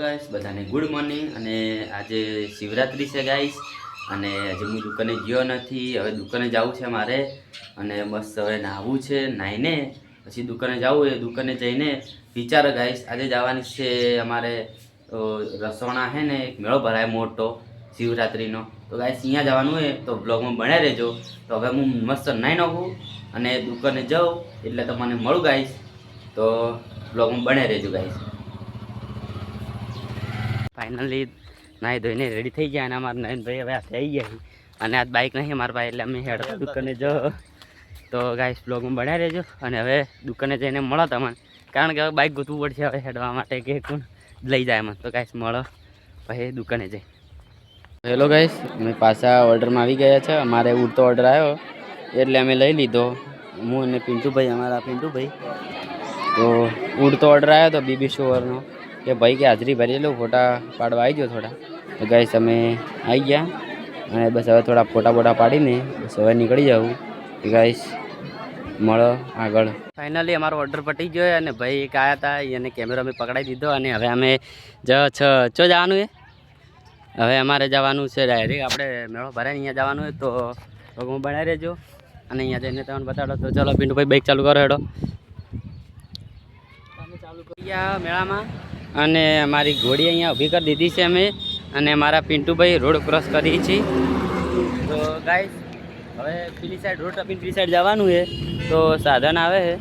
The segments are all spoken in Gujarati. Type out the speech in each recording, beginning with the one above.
ગાઈસ બધાને ગુડ મોર્નિંગ અને આજે શિવરાત્રી છે ગાઈસ અને આજે હું દુકાને ગયો નથી હવે દુકાને જવું છે મારે અને બસ હવે નાહવું છે નાહીને પછી દુકાને જવું એ દુકાને જઈને વિચારો ગાઈસ આજે જવાની છે અમારે રસોણા છે ને એક મેળો ભરાય મોટો શિવરાત્રીનો તો ગાઈસ અહીંયા જવાનું હોય તો બ્લોગમાં બન્યા રહેજો તો હવે હું મસ્ત નાહી નાખું અને દુકાને જાઉં એટલે તમને મળું ગાઈસ તો બ્લોગમાં બન્યા રહેજો ગાઈસ ફાઇનલી નાહી ધોઈને રેડી થઈ ગયા અને અમારા નયનભાઈ હવે આવી ગયા અને આજ બાઇક નહીં મારા ભાઈ એટલે અમે હેડ દુકાને જો તો ગાઈસ બ્લોગમાં બન્યા રહેજો અને હવે દુકાને જઈને મળો તમને કારણ કે હવે બાઇક ગોતવું પડશે હવે હેડવા માટે કે કોણ લઈ જાય મને તો ગાઈસ મળો પછી દુકાને જઈ હેલો ગાઈસ અમે પાછા ઓર્ડરમાં આવી ગયા છે અમારે ઉડતો ઓર્ડર આવ્યો એટલે અમે લઈ લીધો હું અને પિન્ટુભાઈ અમારા પિન્ટુભાઈ તો ઉડતો ઓર્ડર આવ્યો તો બીબી શોવરનો કે ભાઈ કે હાજરી ભરી લો ફોટા પાડવા આવી ગયો થોડા તો ગાઈસ અમે આવી ગયા અને બસ હવે થોડા ફોટા પાડીને બસ હવે નીકળી જાઉં તો ગાઈસ મળો આગળ ફાઇનલી અમારો ઓર્ડર પટી ગયો અને ભાઈ એક આવ્યા હતા એને કેમેરો અમે પકડાવી દીધો અને હવે અમે ચો જવાનું એ હવે અમારે જવાનું છે ડાયરેક્ટ આપણે મેળો ભરાય અહીંયા જવાનું હોય તો હું બનાવી રહેજો અને અહીંયા જઈને તમને બતાડો તો ચલો પિન્ટુભાઈ બાઇક ચાલુ કરો હેડો ચાલુ કરી ગયા મેળામાં અને અમારી ઘોડી અહીંયા ઊભી કરી દીધી છે અમે અને અમારા પિન્ટુભાઈ રોડ ક્રોસ કરી છે તો ગાઈસ હવે પેલી સાઈડ રોડ ટપીને પેલી સાઈડ જવાનું છે તો સાધન આવે છે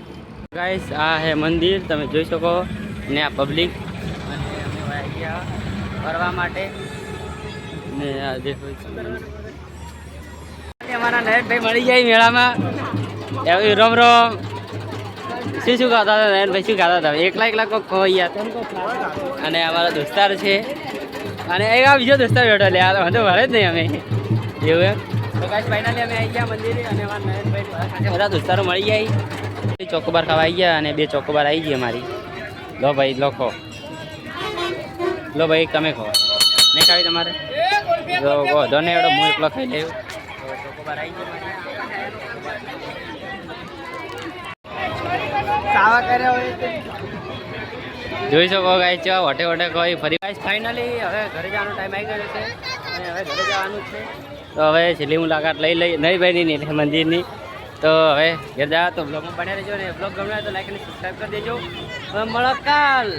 ગાઈસ આ હે મંદિર તમે જોઈ શકો ને આ પબ્લિક અને અમે આવી ગયા ફરવા માટે ને આ દેખો અમારા નયનભાઈ મળી જાય મેળામાં એવું રમ રમ શું ખાતા હતા નયનભાઈ શું ખાતા હતા એકલા કોઈ ખોયા અને અમારા દોસ્તાર છે અને એક આ બીજો દોસ્તાર બેઠો લે આ વાંધો ભરે જ નહીં અમે એવું એમ તો ગાઈસ ફાઇનલી અમે આવી ગયા મંદિરે અને અમારા નયનભાઈ બધા દોસ્તારો મળી જાય ચોકોબાર ખાવા આવી ગયા અને 2 ચોકોબાર આવી ગઈ અમારી લો ભાઈ લખો લો ભાઈ તમે ખો નહીં ખાવી તમારે જો ધોને એવડો હું એકલો ખાઈ લેવું ચોકોબાર આવી ગયો સાવા કર્યા હોય જોઈ શકો ગાઈસ ચા વટે કોઈ ફરી ગાઈસ ફાઇનલી હવે ઘરે જવાનો ટાઈમ આવી ગયો છે અને હવે ઘરે જવાનું છે તો હવે છેલ્લી મુલાકાત લઈ નહીં ભાઈ નહીં એટલે મંદિરની તો હવે ઘેર જા તો બ્લોગમાં બન્યા રહેજો ને બ્લોગ ગમ્યો તો લાઈક અને સબસ્ક્રાઈબ કરી દેજો હવે મળો કાલ